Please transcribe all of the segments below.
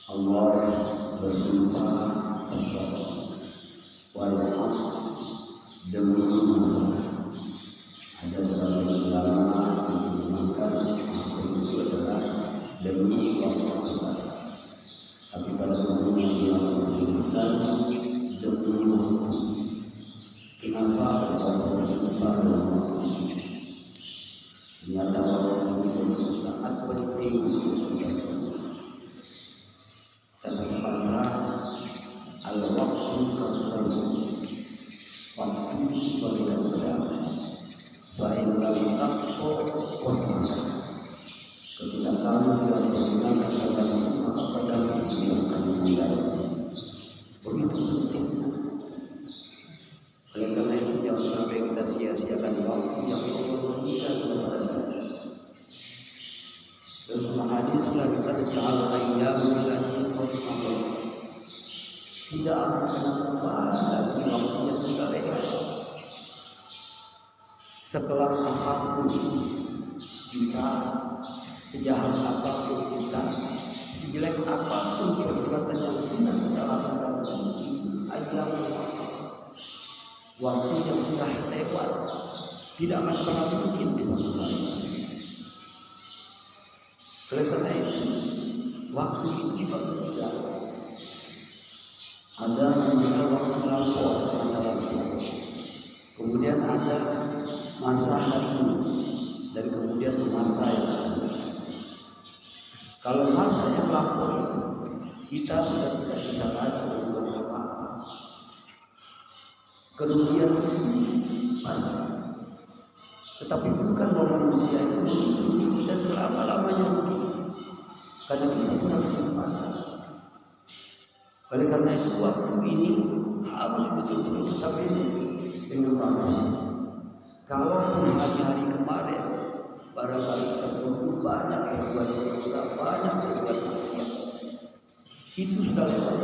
Allah bersumpah wal asr demi masa. Ada sebagian ulama menggunakan asr itu adalah demi waktu masa. Tapi pada umumnya yang menggunakan demi waktu. Kenapa Allah bersumpah dengan waktu? Ternyata waktu itu sangat penting untuk kita semua. Karena al-waktu kasar, waktu itu bagaimana pedang, baik dalam takut waktu. Ketika kamu tidak menggunakan pedang itu, maka pedang itu yang akan meninggal. Begitu pentingnya. Oleh karena itu jangan sampai kita sia-siakan waktu yang Allah berikan kepada kita. Dalam hadis lagi terjal ayyamul lati qad tidak akan kembali lagi waktu yang sudah lewat. Sekelam apapun kita, sejahat apapun kita, sejelek apapun perbuatan yang sudah kita lakukan, ayyamul waktu yang sudah lewat tidak akan pernah mungkin bisa kembali. Oleh karena itu, waktu itu bagi kita ada namanya waktu lampau atau masa lalu. Kemudian ada masa hari ini dan kemudian masa yang akan datang. Kalau masa yang lampau itu kita sudah tidak bisa lagi berbuat apa-apa. Kerugian pasti. Tetapi bukan bahwa manusia itu dan selama-lamanya rugi. Karena kita punya kesempatan. Oleh karena itu waktu ini harus betul-betul kita manage dengan bagus. Kalaupun hari-hari kemarin barangkali kita perlu banyak berbuat dosa, banyak berbuat maksiat, itu sudah lewat.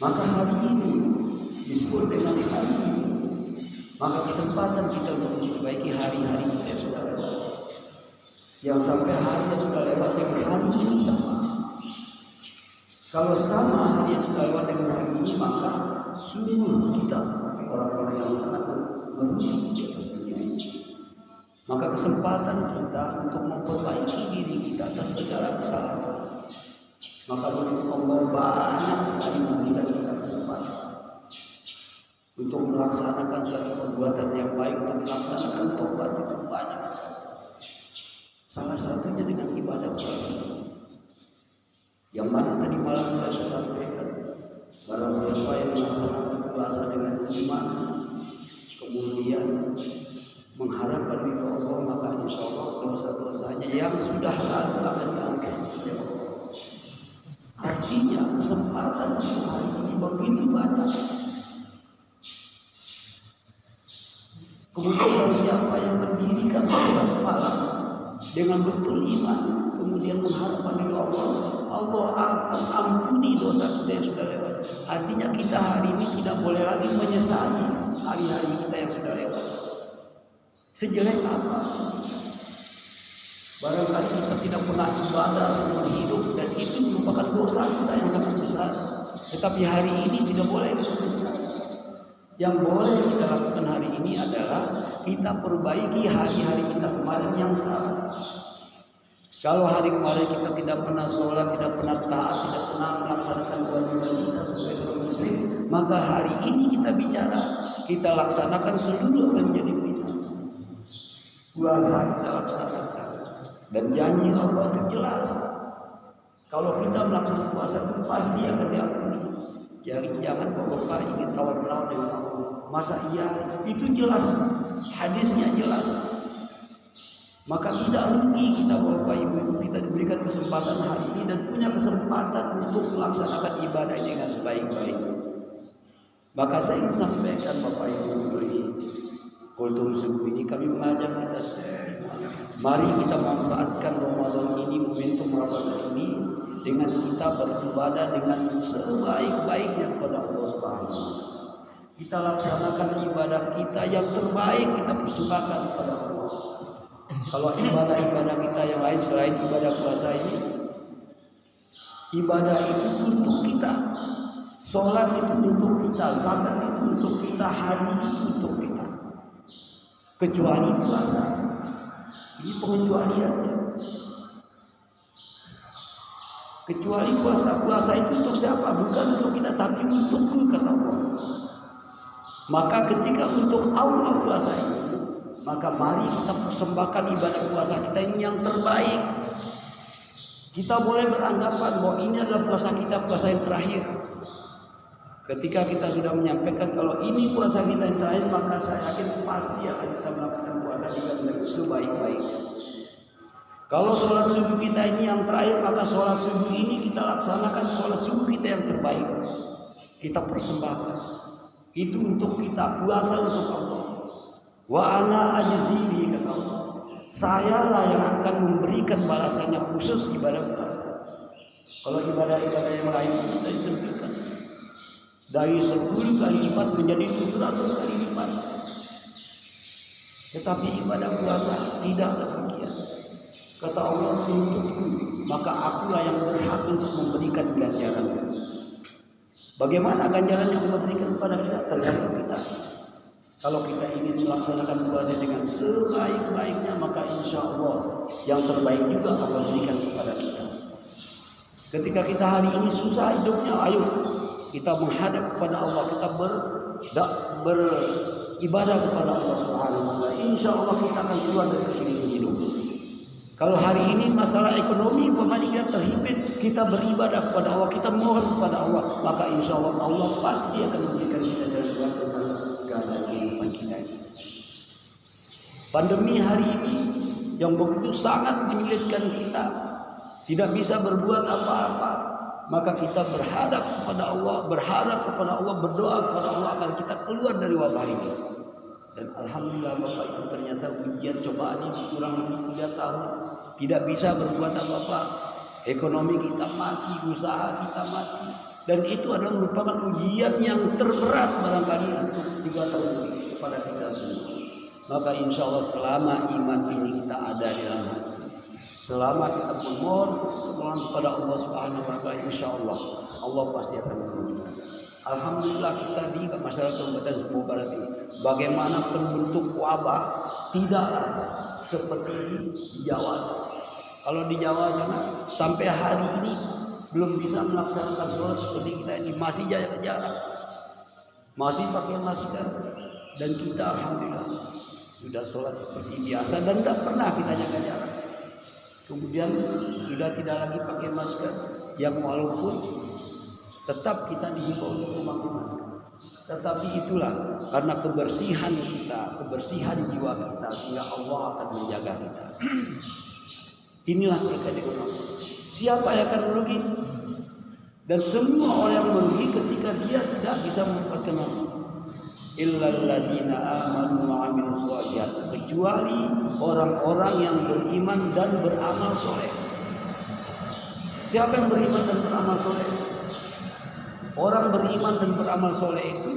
Maka hari ini disebut dengan hari ini. Maka kesempatan kita untuk memperbaiki hari-hari kita yang sudah lewat. Yang sampai hari yang sudah lewat dengan hari ini sama. Kalau sama hari yang sudah lewat dengan hari ini, maka sungguh kita seperti orang-orang yang sangat merugi di atas dunia ini. Maka kesempatan kita untuk memperbaiki diri kita atas segala kesalahan. Maka menurut Allah banyak sekali memberikan kita kesempatan untuk melaksanakan suatu perbuatan yang baik, untuk melaksanakan tobat itu banyak sekali. Salah satunya dengan ibadah puasa, yang mana tadi malam sudah saya sampaikan. Barang siapa yang melaksanakan puasa dengan iman, kemudian mengharapkan ridho Allah, maka insya Allah dosa-dosanya yang sudah lalu akan diampuni. Artinya kesempatan untuk hari ini begitu banyak. Kemudian barang siapa yang mendirikan sholat malam dengan betul iman, kemudian mengharapkan ridho Allah, Allah akan ampuni dosa kita yang sudah lewat. Artinya kita hari ini tidak boleh lagi menyesali hari-hari kita yang sudah lewat. Sejelek apa? Barangkali kita tidak pernah ibadah seumur hidup dan itu merupakan dosa kita yang sangat besar. Tetapi hari ini tidak boleh kita menyesal. Yang boleh kita lakukan hari ini adalah kita perbaiki hari-hari kita kemarin yang salah. Kalau hari kemarin kita tidak pernah sholat, tidak pernah taat, tidak pernah melaksanakan kewajiban kita sebagai orang muslim, maka hari ini kita bicara, kita laksanakan seluruh apa yang menjadi perintah. Puasa kita laksanakan. Dan janji Allah itu jelas. Kalau kita melaksanakan puasa itu pasti akan diampuni. Jangan bapak ingin tawar-menawar dengan Allah. Masa iya? Itu jelas. Hadisnya jelas. Maka tidak rugi kita bapak ibu kita diberikan kesempatan hari ini dan punya kesempatan untuk melaksanakan ibadah ini dengan sebaik-baiknya. Maka saya ingin sampaikan bapak ibu dari kultur subuh ini kami mengajak kita semua. Mari kita manfaatkan Ramadan ini, momentum Ramadan ini dengan kita beribadah dengan sebaik-baiknya kepada Allah Subhanahu. Kita laksanakan ibadah kita yang terbaik, kita persembahkan kepada Allah. Kalau ibadah-ibadah kita yang lain selain ibadah puasa ini, Ibadah itu untuk kita. Sholat itu untuk kita, zakat itu untuk kita, haji itu untuk kita. Kecuali puasa. Ini pengecualiannya. Kecuali puasa. Puasa itu untuk siapa? Bukan untuk kita, tapi untukku, kata Allah. Maka ketika untuk Allah puasa ini, maka mari kita persembahkan ibadah puasa kita ini yang terbaik. Kita boleh beranggapan bahwa ini adalah puasa kita, puasa yang terakhir. Ketika kita sudah menyampaikan kalau ini puasa kita yang terakhir, maka saya yakin pasti akan kita melakukan puasa kita dengan sebaik-baiknya. Kalau sholat subuh kita ini yang terakhir, maka sholat subuh ini kita laksanakan sholat subuh kita yang terbaik. Kita persembahkan. Itu untuk kita, puasa untuk Allah. Wa ana ajzihi, kata Allah. Sayalah yang akan memberikan balasannya khusus ibadah puasa. Kalau ibadah-ibadah yang lain kita ditentukan dari 10 kali lipat menjadi 700 kali lipat. Tetapi ibadah puasa tidak demikian. Kata Allah, untukku, maka akulah yang berhak untuk memberikan ganjaran. Bagaimana ganjaran yang Allah berikan kepada kita? Tergantung kita. Kalau kita ingin melaksanakan puasa dengan sebaik-baiknya, maka insya Allah yang terbaik juga Allah berikan kepada kita. Ketika kita hari ini susah hidupnya, ayo kita menghadap kepada Allah, kita beribadah kepada Allah Subhanahu wa taala. Insya Allah kita akan keluar dari kesulitan hidup. Kalau hari ini masalah ekonomi umpamanya kita terhimpit, kita beribadah kepada Allah, kita mohon kepada Allah, maka insya Allah Allah pasti akan memberikan kita jalan keluar tentang keadaan kehidupan kita ini. Pandemi hari ini yang begitu sangat menyulitkan kita, tidak bisa berbuat apa-apa, maka kita berharap kepada Allah, berdoa kepada Allah agar kita keluar dari wabah ini. Dan alhamdulillah Bapak Ibu, ternyata ujian cobaan ini kurang lebih 3 tahun tidak bisa berbuat apa-apa. Ekonomi kita mati, usaha kita mati, dan itu adalah merupakan ujian yang terberat barangkali untuk 3 tahun kepada kita semua. Maka insya Allah selama iman ini kita ada di dalam hati, selama kita memohon kepada Allah Subhanahu wa taala, insya Allah Allah pasti akan menolong. Alhamdulillah kita di masyarakat Kabupaten Sumbawa Barat ini, bagaimanapun bentuk wabah tidaklah seperti di Jawa. Kalau di Jawa sana sampai hari ini belum bisa melaksanakan sholat seperti kita ini, masih jarak, masih pakai masker, dan kita alhamdulillah sudah sholat seperti biasa dan tidak pernah kita jaga jarak. Kemudian sudah tidak lagi pakai masker, yang walaupun tetap kita dihimbau untuk memakai masker. Tetapi itulah karena kebersihan kita, kebersihan jiwa kita, sehingga Allah akan menjaga kita. Inilah terkait dengan Allah. Siapa yang akan merugi? Dan semua orang yang merugi ketika dia tidak bisa mendapatkan Allah. Illal ladzina amanu wa 'amilus shalihat, kecuali orang-orang yang beriman dan beramal soleh. Siapa yang beriman dan beramal soleh? Orang beriman dan beramal soleh itu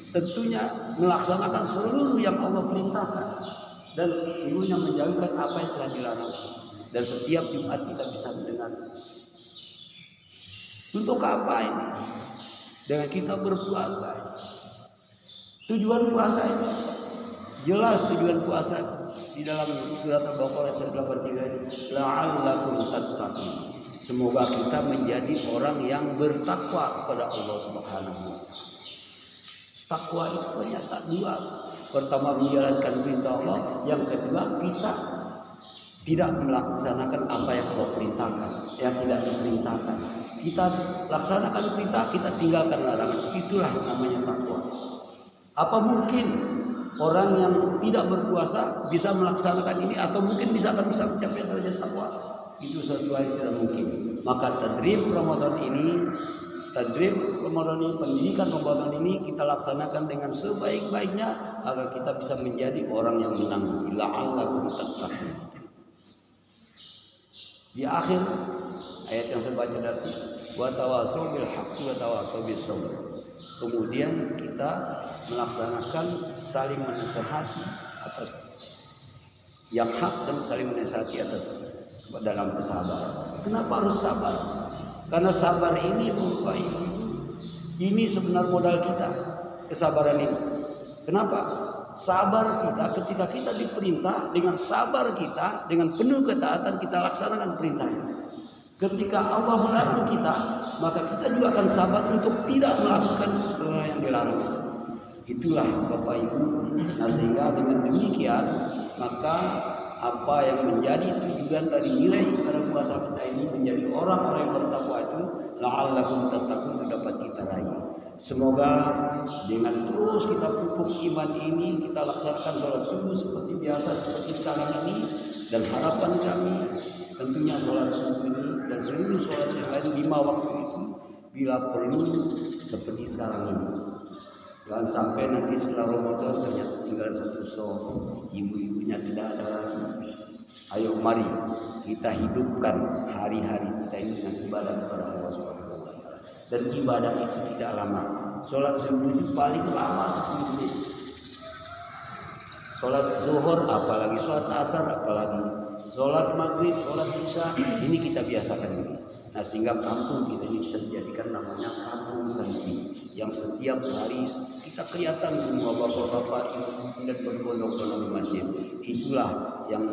tentunya melaksanakan seluruh yang Allah perintahkan dan seluruhnya menjauhkan apa yang telah dilarang. Dan setiap Jumat kita bisa mendengar. Untuk apa ini? Dengan kita berpuasa. Tujuan puasa itu jelas, tujuan puasa di dalam surat Al-Baqarah ayat 83, la'allakum tattaqun. Semoga kita menjadi orang yang bertakwa kepada Allah Subhanahu wa taala. Takwa itu hanya dua. Pertama, menjalankan perintah Allah, yang kedua kita tidak melaksanakan apa yang Allah perintahkan, yang tidak diperintahkan. Kita laksanakan perintah, kita tinggalkan larangan. Itulah namanya takwa. Apa mungkin orang yang tidak berpuasa bisa melaksanakan ini, atau mungkin bisa mencapai derajat takwa? Itu suatu hal yang tidak mungkin. Maka tadrib Ramadan ini, pendidikan Ramadan ini kita laksanakan dengan sebaik-baiknya agar kita bisa menjadi orang yang menang. La'allakum tattaqun. Di akhir ayat yang saya baca tadi, wa tawassaw bil haqqi wa tawassaw bis sabr. Kemudian kita melaksanakan saling menasihati atas yang hak dan saling menasihati atas dalam kesabaran. Kenapa harus sabar? Karena sabar ini Bapak Ibu, ini sebenarnya modal kita, kesabaran ini. Kenapa? Sabar kita ketika kita diperintah, dengan sabar kita, dengan penuh ketaatan kita laksanakan perintahnya. Ketika Allah melarang kita, maka kita juga akan sabar untuk tidak melakukan sesuatu yang dilarang. Itulah Bapak Ibu. Nah, sehingga dengan demikian, maka apa yang menjadi tujuan dari nilai ibadah puasa kita ini menjadi orang-orang yang bertakwa itu, la'allakum tattaqun, dapat kita raih. Semoga dengan terus kita pupuk iman ini, kita laksanakan sholat subuh seperti biasa seperti sekarang ini, dan harapan kami tentunya sholat subuh ini dan seluruh sholat yang lain 5 waktu itu bila perlu seperti sekarang ini. Jangan sampai nanti setelah Ramadan ternyata tinggal satu sholat, ibu-ibunya tidak ada lagi. Ayo mari kita hidupkan hari-hari kita ini dengan ibadah kepada Allah Subhanahu wa taala. Dan ibadah itu tidak lama. Sholat subuh itu paling lama 10 menit. Sholat zuhur apalagi, sholat asar apalagi, sholat maghrib, sholat isya, ini kita biasakan ini. Nah, sehingga kampung kita ini bisa dijadikan namanya kampung santri, yang setiap hari kita kelihatan semua bapak-bapak ibu dan berbondong-bondong di masjid. Itulah yang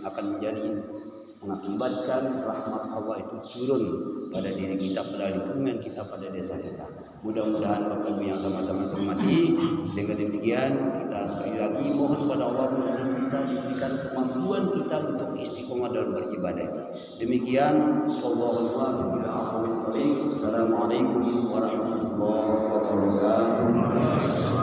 akan menjadi mengakibatkan rahmat Allah itu turun pada diri kita, pada lingkungan kita, pada desa kita. Mudah-mudahan Bapak Ibu yang sama-sama hormati, dengan demikian kita sekali lagi mohon pada Allah untuk bisa diberikan kemampuan kita untuk istiqomah dalam beribadah. Demikian, Assalamualaikum warahmatullahi wabarakatuh.